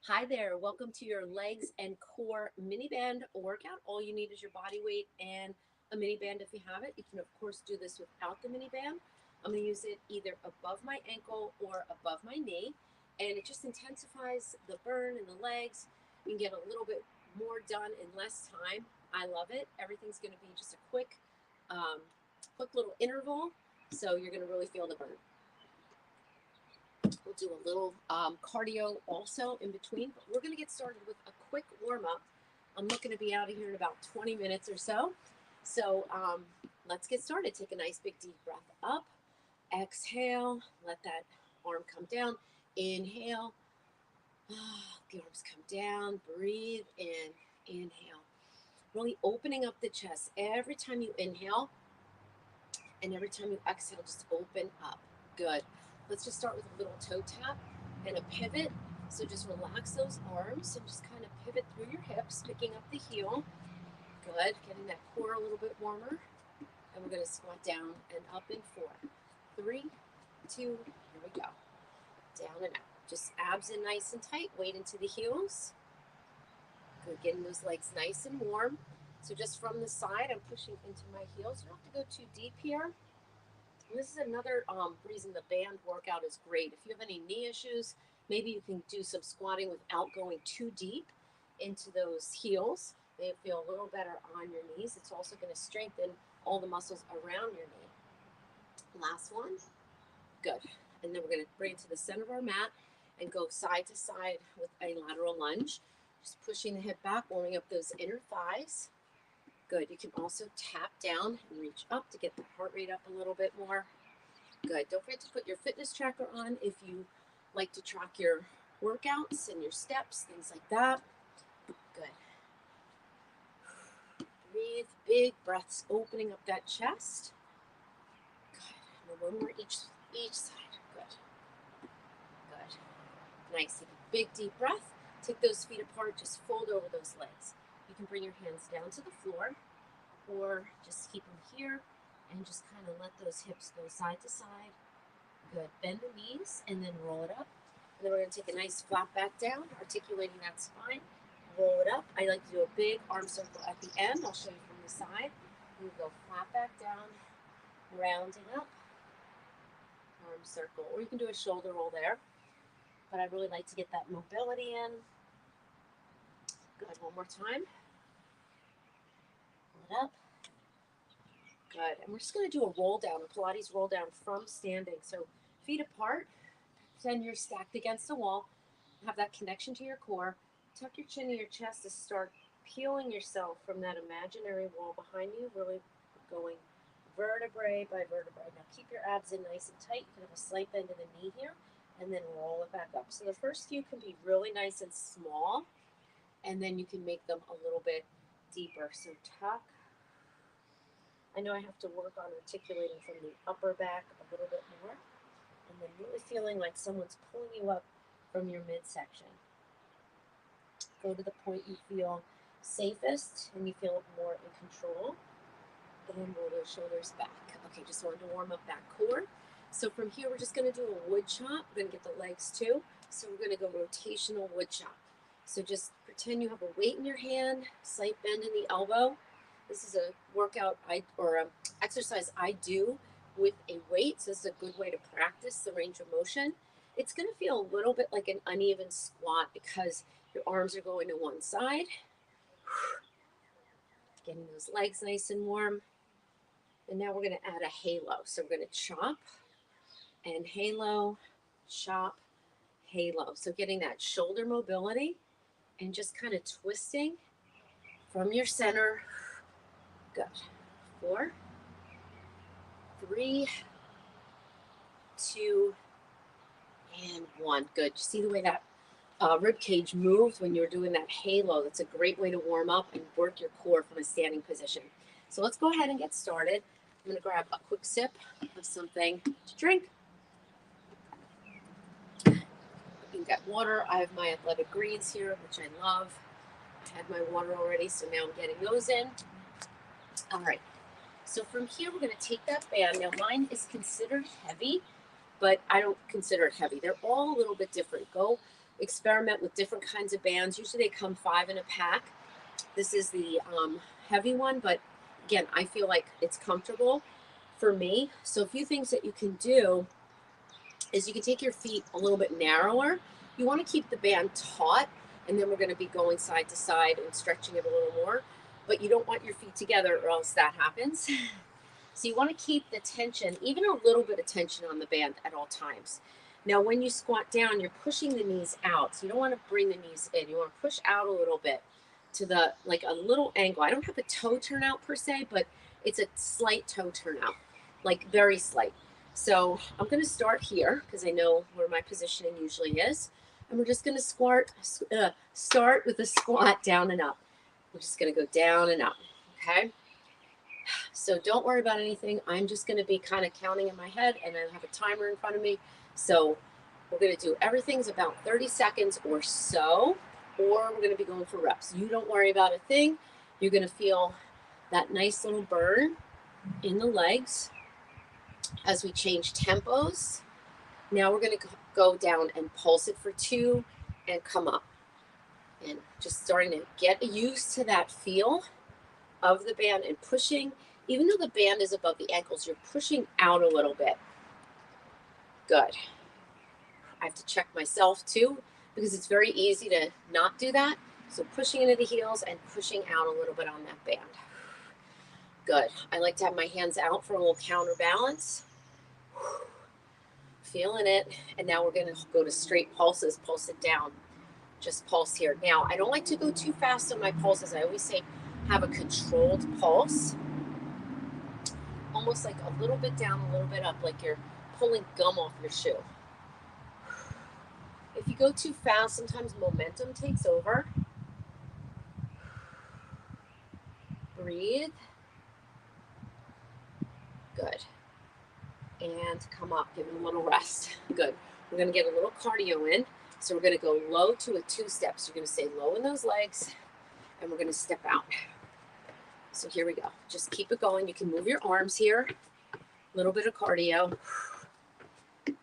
Hi there, welcome to your legs and core mini band workout. All you need is your body weight and a mini band if you have it. You can, of course, do this without the mini band. I'm going to use it either above my ankle or above my knee, and it just intensifies the burn in the legs. You can get a little bit more done in less time. I love it. Everything's going to be just a quick little interval, so you're going to really feel the burn. We'll do a little cardio also in between, but we're going to get started with a quick warm up. I'm looking to be out of here in about 20 minutes or so. So let's get started. Take a nice big deep breath up. Exhale. Let that arm come down. Inhale. The arms come down. Breathe in. Inhale. Really opening up the chest. Every time you inhale and every time you exhale, just open up. Good. Let's just start with a little toe tap and a pivot. So just relax those arms and just kind of pivot through your hips, picking up the heel. Good. Getting that core a little bit warmer. And we're going to squat down and up in 4, 3, 2, here we go. Down and out. Just abs in nice and tight. Weight into the heels. Good. Getting those legs nice and warm. So just from the side, I'm pushing into my heels. You don't have to go too deep here. And this is another reason the band workout is great. If you have any knee issues, maybe you can do some squatting without going too deep into those heels. They feel a little better on your knees. It's also going to strengthen all the muscles around your knee. Last one. Good. And then we're going to bring it to the center of our mat and go side to side with a lateral lunge. Just pushing the hip back, warming up those inner thighs. Good. You can also tap down and reach up to get the heart rate up a little bit more. Good. Don't forget to put your fitness tracker on if you like to track your workouts and your steps, things like that. Good. Breathe. Big breaths, opening up that chest. Good. And then one more each side. Good. Good. Nice. Take a big deep breath. Take those feet apart. Just fold over those legs. You can bring your hands down to the floor or just keep them here and just kind of let those hips go side to side. Good. Bend the knees and then roll it up. And then we're going to take a nice flat back down, articulating that spine. Roll it up. I like to do a big arm circle at the end. I'll show you from the side. You go flat back down, rounding up, arm circle. Or you can do a shoulder roll there. But I really like to get that mobility in. Good. One more time. Roll it up. Good. And we're just going to do a roll down, a Pilates roll down from standing. So feet apart. Pretend you're stacked against a wall. Have that connection to your core. Tuck your chin to your chest to start peeling yourself from that imaginary wall behind you, really going vertebrae by vertebrae. Now keep your abs in nice and tight. You can have a slight bend in the knee here, and then roll it back up. So the first few can be really nice and small, and then you can make them a little bit deeper. So tuck. I know I have to work on articulating from the upper back a little bit more, and then really feeling like someone's pulling you up from your midsection. Go to the point you feel safest and you feel more in control. And roll those shoulders back. Okay, just wanted to warm up that core. So from here, we're just going to do a wood chop. We're going to get the legs too. So we're going to go rotational wood chop. So just pretend you have a weight in your hand, slight bend in the elbow. This is a workout or an exercise I do with a weight. So this is a good way to practice the range of motion. It's going to feel a little bit like an uneven squat because your arms are going to one side. Getting those legs nice and warm. And now we're going to add a halo. So we're going to chop and halo, chop, halo. So getting that shoulder mobility and just kind of twisting from your center. Good. 4, 3, 2, and 1. Good. You see the way that rib cage moves when you're doing that halo? That's a great way to warm up and work your core from a standing position. So let's go ahead and get started. I'm going to grab a quick sip of something to drink. You can get water. I have my athletic greens here, which I love. I had my water already, so now I'm getting those in. All right. So from here, we're going to take that band. Now, mine is considered heavy, but I don't consider it heavy. They're all a little bit different. Go experiment with different kinds of bands. Usually they come 5 in a pack. This is the heavy one, but again, I feel like it's comfortable for me. So a few things that you can do is you can take your feet a little bit narrower. You want to keep the band taut, and then we're going to be going side to side and stretching it a little more, but you don't want your feet together or else that happens. So you want to keep the tension, even a little bit of tension on the band at all times. Now, when you squat down, you're pushing the knees out. So you don't want to bring the knees in. You want to push out a little bit to the, like a little angle. I don't have a toe turnout per se, but it's a slight toe turnout, like very slight. So I'm going to start here because I know where my positioning usually is. And we're just going to start with a squat down and up. We're just going to go down and up, okay? So don't worry about anything. I'm just going to be kind of counting in my head, and I have a timer in front of me. So we're going to do everything's about 30 seconds or so, or we're going to be going for reps. You don't worry about a thing. You're going to feel that nice little burn in the legs as we change tempos. Now we're going to go down and pulse it for 2 and come up. And just starting to get used to that feel of the band and pushing. Even though the band is above the ankles, you're pushing out a little bit. Good. I have to check myself too, because it's very easy to not do that. So pushing into the heels and pushing out a little bit on that band. Good. I like to have my hands out for a little counterbalance. Feeling it. And now we're going to go to straight pulses, pulse it down. Just pulse here. Now, I don't like to go too fast on my pulses. I always say have a controlled pulse. Almost like a little bit down, a little bit up, like you're pulling gum off your shoe. If you go too fast, sometimes momentum takes over. Breathe. Good. And come up, give it a little rest. Good. We're going to get a little cardio in. So we're going to go low to a 2-step. So you're going to stay low in those legs, and we're going to step out. So here we go. Just keep it going. You can move your arms here. A little bit of cardio.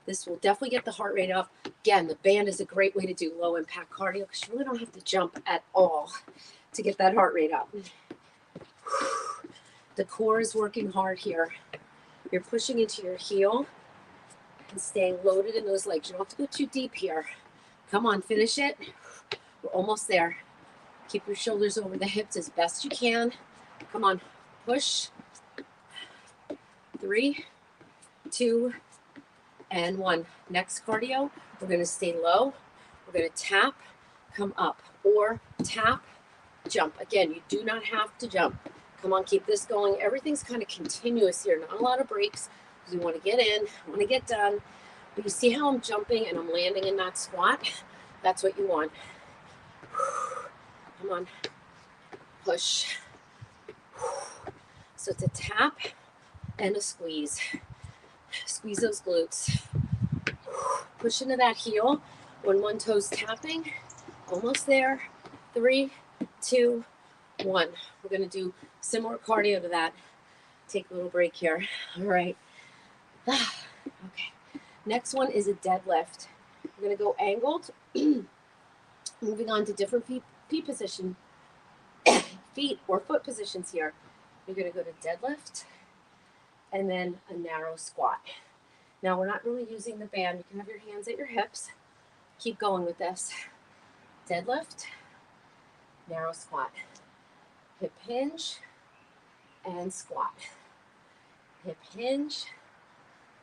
This will definitely get the heart rate up. Again, the band is a great way to do low impact cardio because you really don't have to jump at all to get that heart rate up. The core is working hard here. You're pushing into your heel and staying loaded in those legs. You don't have to go too deep here. Come on, finish it. We're almost there. Keep your shoulders over the hips as best you can. Come on, push. 3, 2, and 1. Next cardio, we're going to stay low. We're going to tap, come up, or tap, jump. Again, you do not have to jump. Come on, keep this going. Everything's kind of continuous here. Not a lot of breaks because we want to get in, want to get done. But you see how I'm jumping and I'm landing in that squat? That's what you want. Come on, push. So it's a tap and a squeeze. Squeeze those glutes. Push into that heel when one toe's tapping. Almost there. 3, 2, 1. We're going to do similar cardio to that. Take a little break here. All right. Okay. Next one is a deadlift. We're going to go angled. Moving on to different feet position. Feet or foot positions here. You're going to go to deadlift and then a narrow squat. Now we're not really using the band. You can have your hands at your hips. Keep going with this. Deadlift, narrow squat. Hip hinge and squat. Hip hinge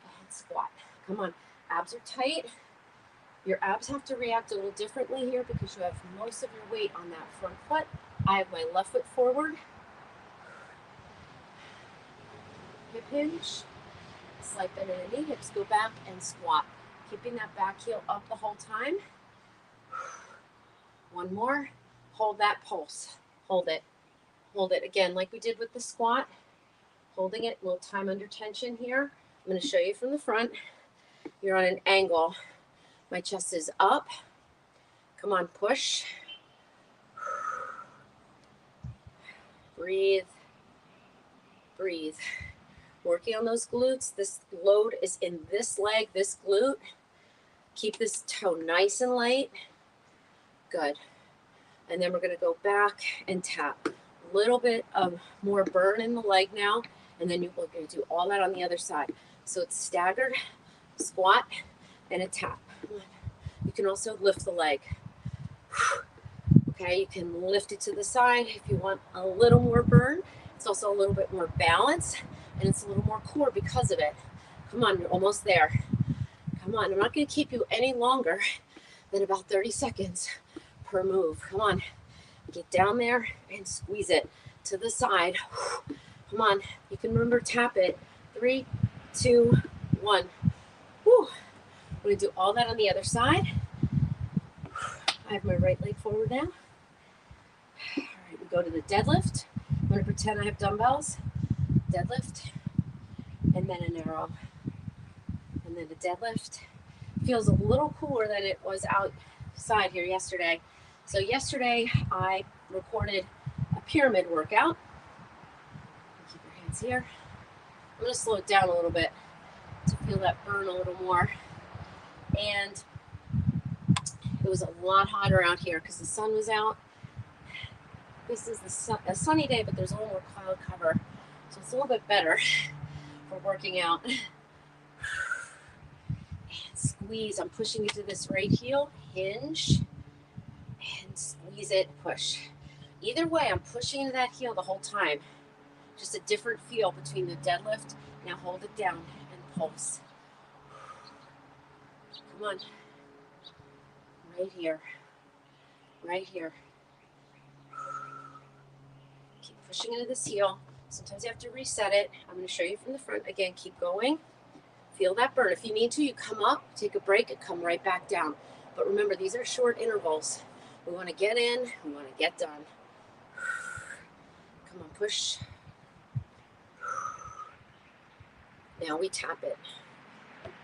and squat. Come on, abs are tight. Your abs have to react a little differently here because you have most of your weight on that front foot. I have my left foot forward. Hip hinge, slight bend in the knee, hips go back and squat. Keeping that back heel up the whole time. One more, hold that pulse, hold it. Hold it again like we did with the squat. Holding it, a little time under tension here. I'm going to show you from the front. You're on an angle. My chest is up. Come on, push. Breathe. Breathe. Working on those glutes. This load is in this leg, this glute. Keep this toe nice and light. Good. And then we're going to go back and tap. A little bit of more burn in the leg now, and then we're going to do all that on the other side. So it's staggered, squat, and a tap. You can also lift the leg. Okay, you can lift it to the side if you want a little more burn. It's also a little bit more balance, and it's a little more core because of it. Come on, you're almost there. Come on, I'm not going to keep you any longer than about 30 seconds per move. Come on, get down there and squeeze it to the side. Come on, you can remember, tap it. 3, 2, 1. Whew. We're going to do all that on the other side. I have my right leg forward now. All right, we go to the deadlift. I'm going to pretend I have dumbbells. Deadlift, and then an arrow, and then a deadlift. Feels a little cooler than it was outside here yesterday. So yesterday I recorded a pyramid workout. Keep your hands here. I'm going to slow it down a little bit to feel that burn a little more. And it was a lot hotter out here because the sun was out. This is a sunny day, but there's a little more cloud cover. So it's a little bit better for working out. And squeeze. I'm pushing into this right heel. Hinge. And squeeze it. Push. Either way, I'm pushing into that heel the whole time. Just a different feel between the deadlift. Now hold it down and pulse. Come on. Right here. Right here. Keep pushing into this heel. Sometimes you have to reset it. I'm going to show you from the front. Again, keep going. Feel that burn. If you need to, you come up, take a break, and come right back down. But remember, these are short intervals. We want to get in. We want to get done. Come on, push. Now we tap it.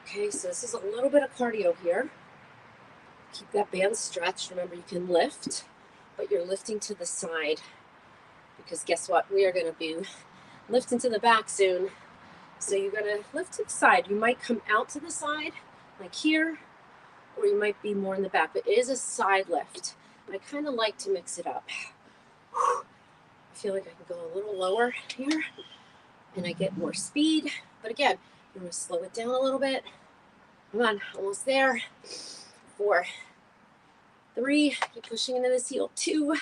Okay, so this is a little bit of cardio here. Keep that band stretched. Remember, you can lift, but you're lifting to the side. Because guess what? We are going to be lifting to the back soon. So you're going to lift to the side. You might come out to the side, like here, or you might be more in the back. But it is a side lift. I kind of like to mix it up. I feel like I can go a little lower here, and I get more speed. But again, I'm going to slow it down a little bit. Come on, almost there. 4, 3, keep pushing into this heel. 2,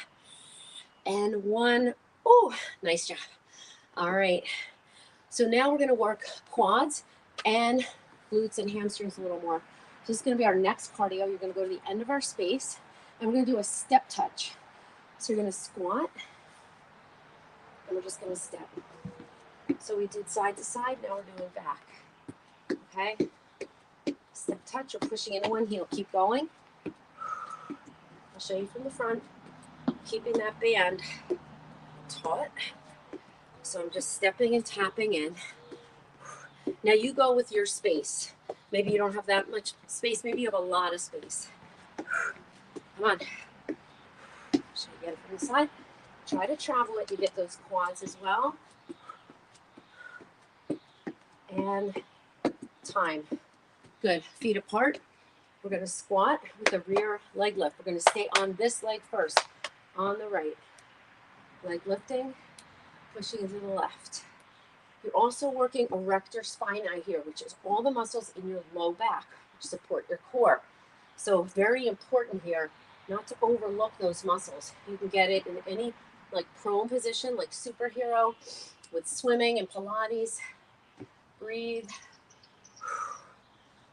and 1. Oh, nice job. All right. So now we're going to work quads and glutes and hamstrings a little more. So this is going to be our next cardio. You're going to go to the end of our space, and we're going to do a step touch. So you're going to squat, and we're just going to step. So we did side to side. Now we're doing back. Okay. Step touch. We're pushing into one heel. Keep going. I'll show you from the front. Keeping that band taut. So I'm just stepping and tapping in. Now you go with your space. Maybe you don't have that much space. Maybe you have a lot of space. Come on. Show you again from the side. Try to travel it. You get those quads as well. And time. Good. Feet apart. We're going to squat with a rear leg lift. We're going to stay on this leg first. On the right. Leg lifting. Pushing into the left. You're also working erector spinae here, which is all the muscles in your low back, which support your core. So very important here not to overlook those muscles. You can get it in any like prone position, like superhero with swimming and Pilates. Breathe.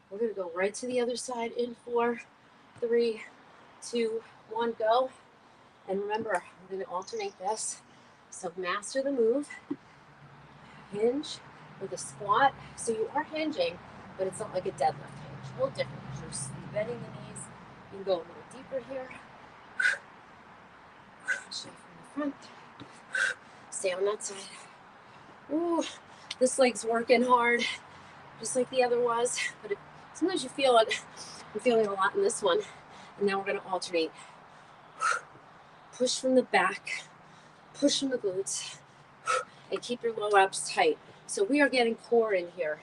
We're going to go right to the other side in 4, 3, 2, 1, go. And remember, I'm going to alternate this. So master the move. Hinge with a squat. So you are hinging, but it's not like a deadlift hinge. A little different because you're bending the knees. You can go a little deeper here. Show from the front. Stay on that side. Ooh, this leg's working hard, just like the other was. But sometimes you feel it. I'm feeling a lot in this one. And now we're going to alternate. Push from the back. Push from the glutes. And keep your low abs tight. So we are getting core in here.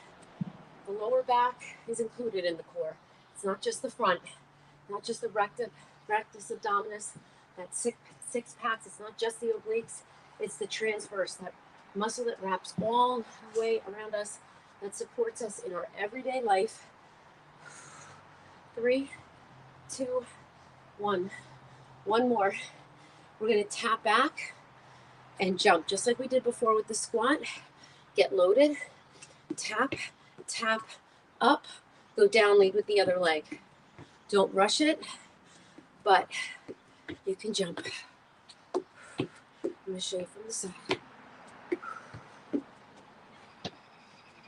The lower back is included in the core. It's not just the front, not just the rectus abdominis, that six packs. It's not just the obliques, it's the transverse, that muscle that wraps all the way around us, that supports us in our everyday life. 3, 2, 1. One more. We're going to tap back and jump just like we did before with the squat. Get loaded, tap, tap, up, go down, lead with the other leg. Don't rush it, but you can jump. I'm going to show you from the side.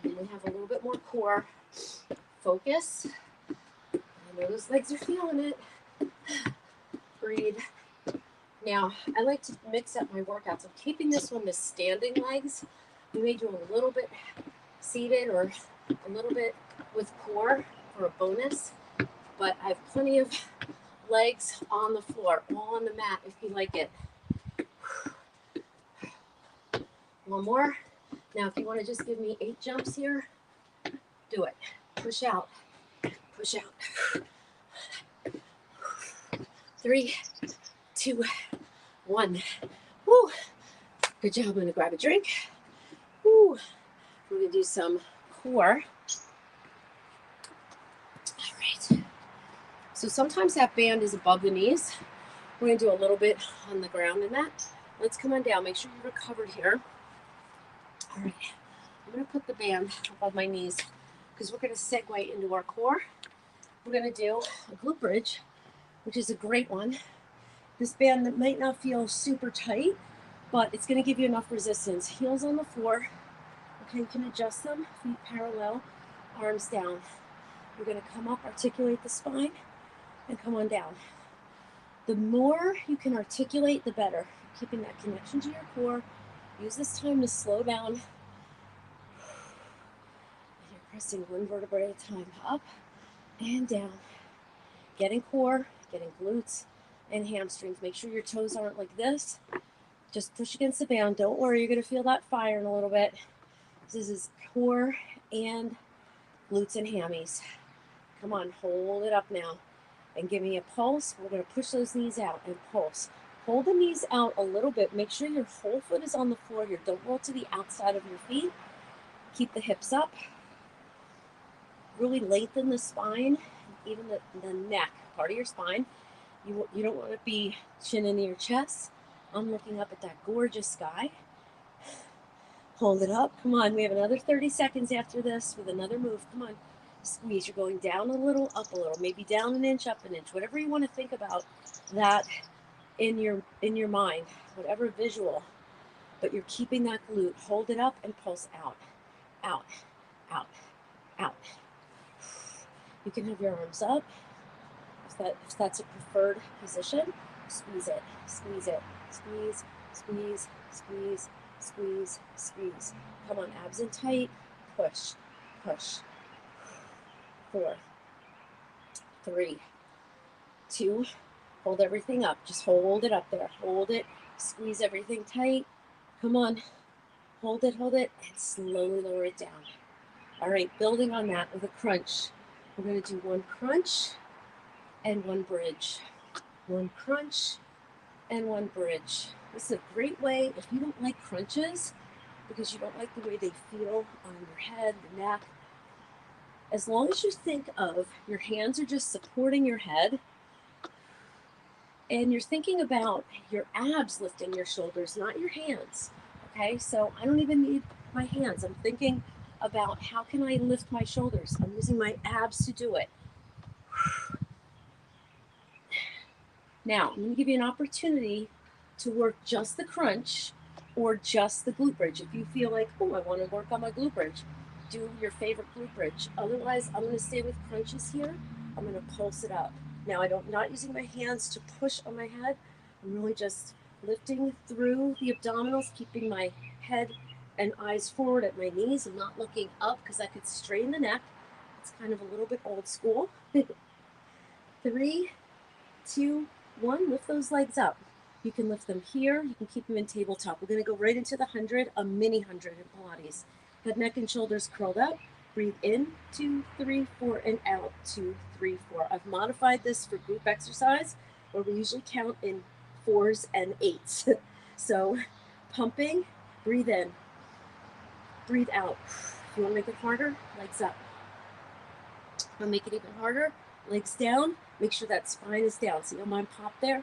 And we have a little bit more core focus. I know those legs are feeling it. Breathe. Now, I like to mix up my workouts. I'm keeping this one the standing legs. We may do a little bit seated or a little bit with core for a bonus, but I have plenty of legs on the floor, all on the mat if you like it. One more. Now, if you want to just give me 8 jumps here, do it. Push out. Push out. 3, 2, 1. Woo. Good job. I'm going to grab a drink. Woo. We're going to do some core. All right. So sometimes that band is above the knees. We're going to do a little bit on the ground in that. Let's come on down. Make sure you're recovered here. All right. I'm going to put the band above my knees because we're going to segue into our core. We're going to do a glute bridge, which is a great one. This band that might not feel super tight, but it's going to give you enough resistance. Heels on the floor. Okay, you can adjust them. Feet parallel, arms down. You're going to come up, articulate the spine, and come on down. The more you can articulate, the better. Keeping that connection to your core. Use this time to slow down. And you're pressing one vertebrae at a time, up and down. Getting core, getting glutes and hamstrings. Make sure your toes aren't like this. Just push against the band. Don't worry, you're going to feel that fire in a little bit. This is core and glutes and hammies. Come on, hold it up now and give me a pulse. We're going to push those knees out and pulse. Hold the knees out a little bit. Make sure your whole foot is on the floor here. Don't roll to the outside of your feet. Keep the hips up. Really lengthen the spine, even the neck, part of your spine. You don't want to be chin into your chest. I'm looking up at that gorgeous sky. Hold it up. Come on. We have another 30 seconds after this with another move. Come on. Squeeze. You're going down a little, up a little, maybe down an inch, up an inch, whatever you want to think about that in your mind, whatever visual, but you're keeping that glute. Hold it up and pulse out, out, out, out. You can have your arms up if that's a preferred position. Squeeze it, squeeze it, squeeze, squeeze, squeeze, squeeze, squeeze. Come on, abs in tight. Push, push. 4, 3, 2. Hold everything up. Just hold it up there. Hold it. Squeeze everything tight. Come on. Hold it, and slowly lower it down. All right, building on that with a crunch. We're going to do one crunch and one bridge. One crunch and one bridge. This is a great way, if you don't like crunches, because you don't like the way they feel on your head, the neck, as long as you think of your hands are just supporting your head, and you're thinking about your abs lifting your shoulders, not your hands. Okay, so I don't even need my hands. I'm thinking about how can I lift my shoulders. I'm using my abs to do it. Now, I'm going to give you an opportunity to work just the crunch or just the glute bridge. If you feel like, oh, I want to work on my glute bridge, do your favorite glute bridge. Otherwise, I'm going to stay with crunches here. I'm going to pulse it up. Now, I'm not using my hands to push on my head. I'm really just lifting through the abdominals, keeping my head and eyes forward at my knees. I'm not looking up because I could strain the neck. It's kind of a little bit old school. 3, 2, 1. Lift those legs up. You can lift them here. You can keep them in tabletop. We're going to go right into the 100, a mini 100 in Pilates. Head, neck, and shoulders curled up. Breathe in, 2, 3, 4, and out, 2, 3, 4. I've modified this for group exercise where we usually count in 4s and 8s. So pumping, breathe in, breathe out. If you want to make it harder, legs up. If you want to make it even harder, legs down. Make sure that spine is down. See how mine popped there?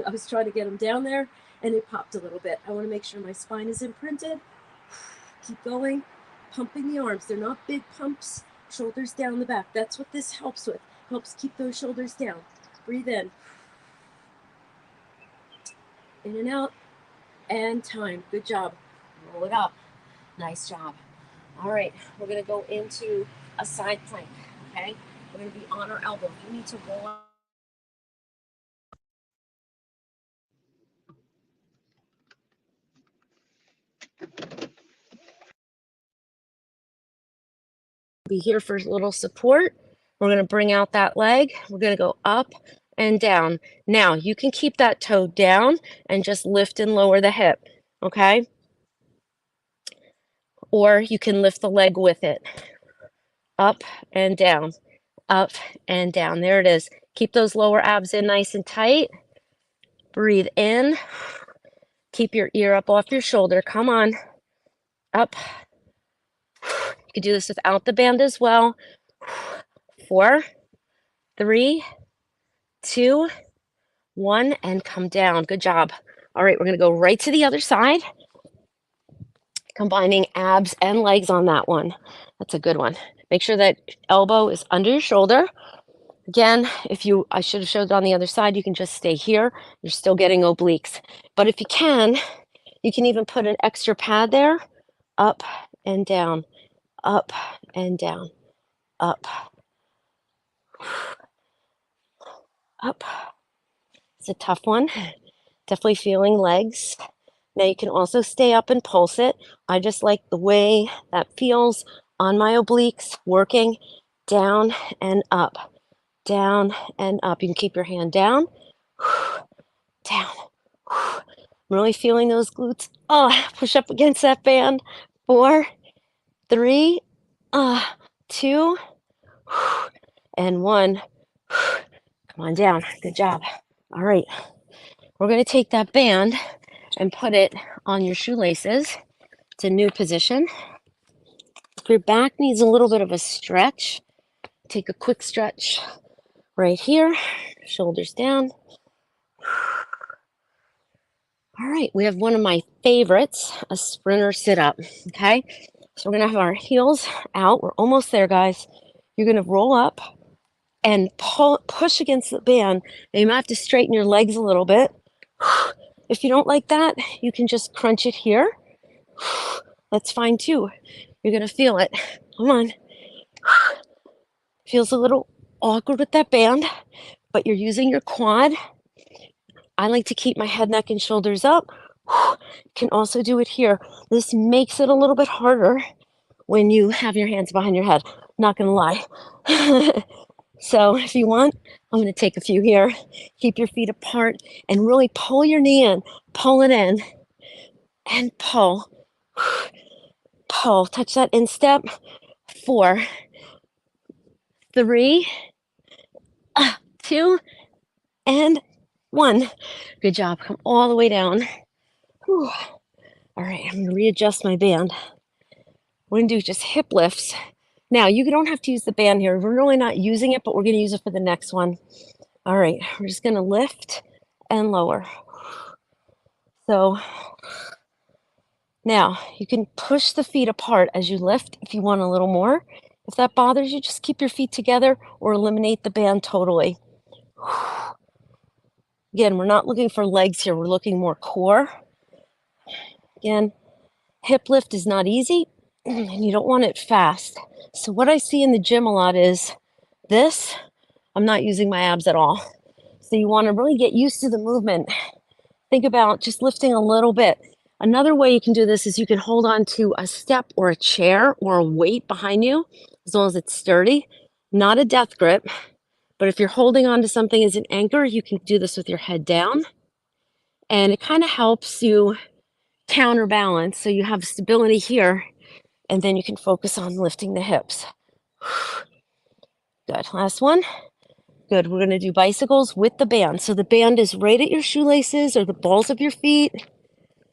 I was trying to get them down there and it popped a little bit. I want to make sure my spine is imprinted. Keep going, pumping the arms. They're not big pumps. Shoulders down the back. That's what this helps with. Helps keep those shoulders down. Breathe in. In and out. And time. Good job. Roll it up. Nice job. All right, we're going to go into a side plank, okay? We're going to be on our elbow. You need to roll up. Be here for a little support. We're going to bring out that leg. We're going to go up and down. Now, you can keep that toe down and just lift and lower the hip, okay? Or you can lift the leg with it. Up and down, up and down. There it is. Keep those lower abs in nice and tight. Breathe in. Keep your ear up off your shoulder. Come on. Up. You can do this without the band as well. 4, 3, 2, 1, and come down. Good job. All right, we're going to go right to the other side, combining abs and legs on that one. That's a good one. Make sure that elbow is under your shoulder. Again, I should have showed it on the other side, you can just stay here. You're still getting obliques. But if you can even put an extra pad there. Up and down, up and down, up, up. It's a tough one. Definitely feeling legs. Now you can also stay up and pulse it. I just like the way that feels on my obliques, working down and up, down and up. You can keep your hand down, down. I'm really feeling those glutes. Oh, push up against that band. 4, 3, 2, and 1. Come on down. Good job. All right. We're going to take that band and put it on your shoelaces. It's a new position. If your back needs a little bit of a stretch, take a quick stretch right here. Shoulders down. All right. We have one of my favorites, a sprinter sit-up. Okay. So we're going to have our heels out. We're almost there, guys. You're going to roll up and push against the band. Now you might have to straighten your legs a little bit. If you don't like that, you can just crunch it here. That's fine too. You're going to feel it. Come on. Feels a little awkward with that band, but you're using your quad. I like to keep my head, neck, and shoulders up. Can also do it here. This makes it a little bit harder when you have your hands behind your head. Not going to lie. So if you want, I'm going to take a few here. Keep your feet apart and really pull your knee in. Pull it in and pull. Pull. Touch that instep. 4, 3, 2, and 1. Good job. Come all the way down. Whew. All right, I'm going to readjust my band. We're going to do just hip lifts. Now, you don't have to use the band here. We're really not using it, but we're going to use it for the next one. All right, we're just going to lift and lower. So now you can push the feet apart as you lift if you want a little more. If that bothers you, just keep your feet together or eliminate the band totally. Again, we're not looking for legs here. We're looking more core. Again, hip lift is not easy and you don't want it fast. So what I see in the gym a lot is this. I'm not using my abs at all. So you want to really get used to the movement. Think about just lifting a little bit. Another way you can do this is you can hold on to a step or a chair or a weight behind you, as long as it's sturdy. Not a death grip, but if you're holding on to something as an anchor, you can do this with your head down. And it kind of helps you counterbalance, so you have stability here, and then you can focus on lifting the hips. Good. Last one. Good. We're going to do bicycles with the band. So the band is right at your shoelaces or the balls of your feet,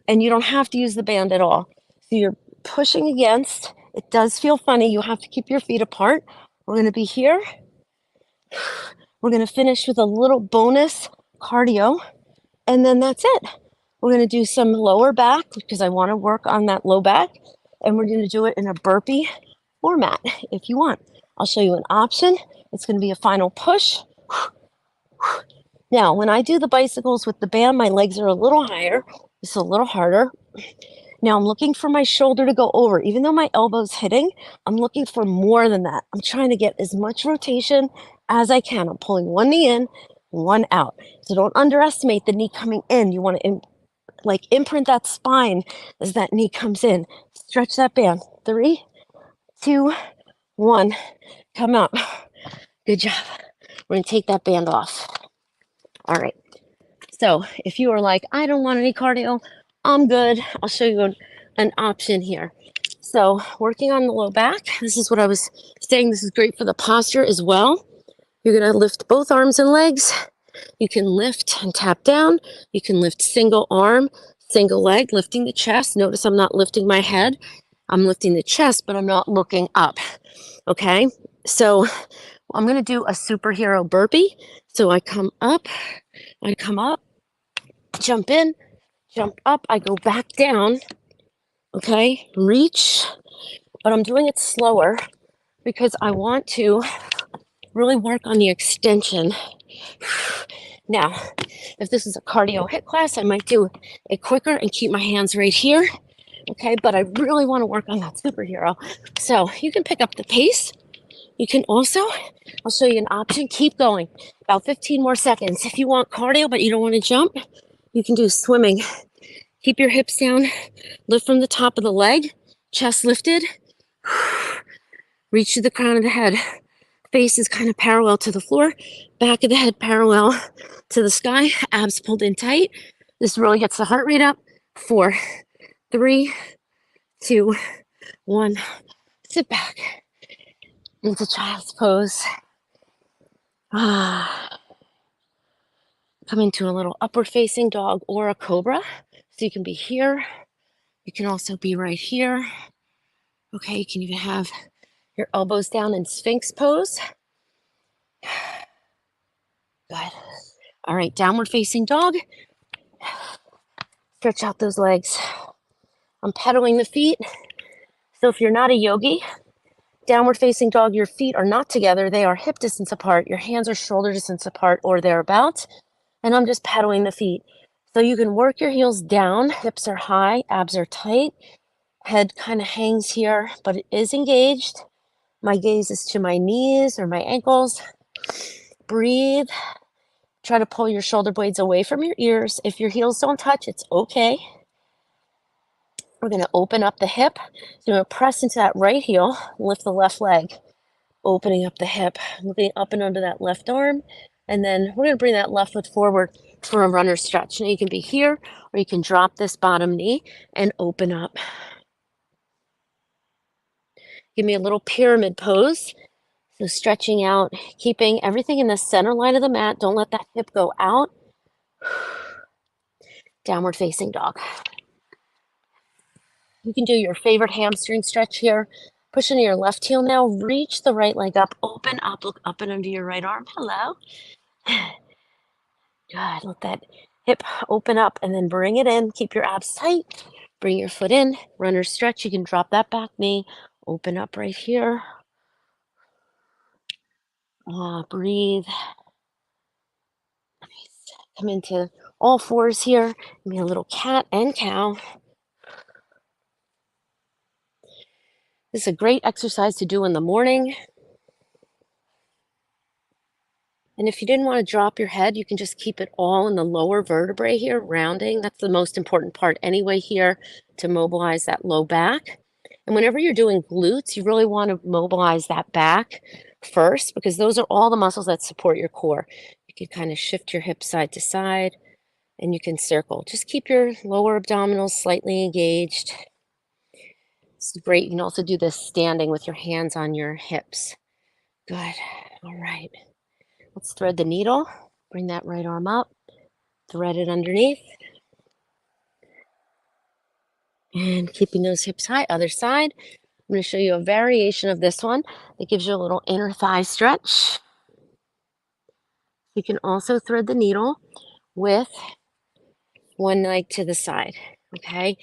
and you don't have to use the band at all. So you're pushing against. It does feel funny. You have to keep your feet apart. We're going to be here. We're going to finish with a little bonus cardio, and then that's it. We're going to do some lower back because I want to work on that low back, and we're going to do it in a burpee format if you want. I'll show you an option. It's going to be a final push. Now, when I do the bicycles with the band, my legs are a little higher. It's a little harder. Now I'm looking for my shoulder to go over. Even though my elbow's hitting, I'm looking for more than that. I'm trying to get as much rotation as I can. I'm pulling one knee in, one out. So don't underestimate the knee coming in. You want to imprint that spine as that knee comes in. Stretch that band. 3, 2, 1. Come up. Good job. We're going to take that band off. All right. So if you are like, I don't want any cardio, I'm good. I'll show you an option here. So working on the low back, this is what I was saying. This is great for the posture as well. You're going to lift both arms and legs. You can lift and tap down. You can lift single arm, single leg, lifting the chest. Notice I'm not lifting my head. I'm lifting the chest, but I'm not looking up. Okay. So I'm going to do a superhero burpee. So I come up, jump in, jump up, I go back down, okay, reach, but I'm doing it slower because I want to really work on the extension. Now, if this is a cardio HIIT class, I might do it quicker and keep my hands right here, okay, but I really want to work on that superhero. So you can pick up the pace. You can also, I'll show you an option, keep going, about 15 more seconds. If you want cardio but you don't want to jump, you can do swimming. Keep your hips down, lift from the top of the leg, chest lifted, reach to the crown of the head. Face is kind of parallel to the floor, back of the head parallel to the sky, abs pulled in tight. This really gets the heart rate up. 4, 3, 2, 1. Sit back into child's pose. Come into a little upward facing dog or a cobra. So you can be here. You can also be right here. Okay, you can even have your elbows down in Sphinx pose. Good. All right, downward facing dog. Stretch out those legs. I'm pedaling the feet. So if you're not a yogi, downward facing dog, your feet are not together. They are hip distance apart. Your hands are shoulder distance apart or thereabouts. And I'm just pedaling the feet. So you can work your heels down. Hips are high, abs are tight. Head kind of hangs here, but it is engaged. My gaze is to my knees or my ankles. Breathe. Try to pull your shoulder blades away from your ears. If your heels don't touch, it's okay. We're going to open up the hip. So we're going to press into that right heel, lift the left leg, opening up the hip, looking up and under that left arm. And then we're going to bring that left foot forward for a runner stretch. Now you can be here or you can drop this bottom knee and open up. Give me a little pyramid pose. So stretching out, keeping everything in the center line of the mat. Don't let that hip go out. Downward facing dog. You can do your favorite hamstring stretch here. Push into your left heel now. Reach the right leg up. Open up. Look up and under your right arm. Hello. Good. Let that hip open up and then bring it in. Keep your abs tight. Bring your foot in. Runner stretch. You can drop that back knee. Open up right here. Breathe. Nice. Come into all fours here. Give me a little cat and cow. This is a great exercise to do in the morning. And if you didn't want to drop your head, you can just keep it all in the lower vertebrae here, rounding. That's the most important part anyway here to mobilize that low back. And whenever you're doing glutes, you really want to mobilize that back first because those are all the muscles that support your core. You can kind of shift your hips side to side and you can circle. Just keep your lower abdominals slightly engaged. It's great. You can also do this standing with your hands on your hips. Good. All right. Let's thread the needle. Bring that right arm up, thread it underneath. And keeping those hips high, other side. I'm going to show you a variation of this one that gives you a little inner thigh stretch. You can also thread the needle with one leg to the side, okay?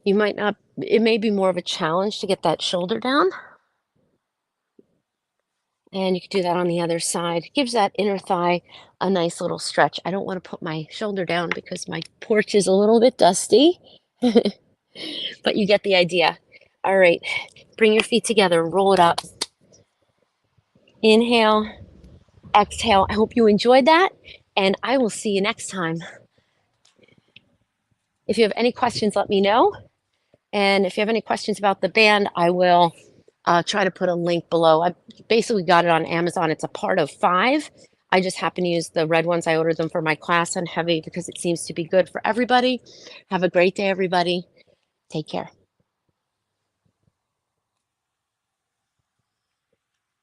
You might not, it may be more of a challenge to get that shoulder down. And you can do that on the other side. Gives that inner thigh a nice little stretch. I don't want to put my shoulder down because my porch is a little bit dusty, but you get the idea. All right, bring your feet together, roll it up. Inhale, exhale. I hope you enjoyed that, and I will see you next time. If you have any questions, let me know. And if you have any questions about the band, I will try to put a link below. I basically got it on Amazon. It's a part of 5. I just happen to use the red ones. I ordered them for my class on heavy because it seems to be good for everybody. Have a great day, everybody. Take care.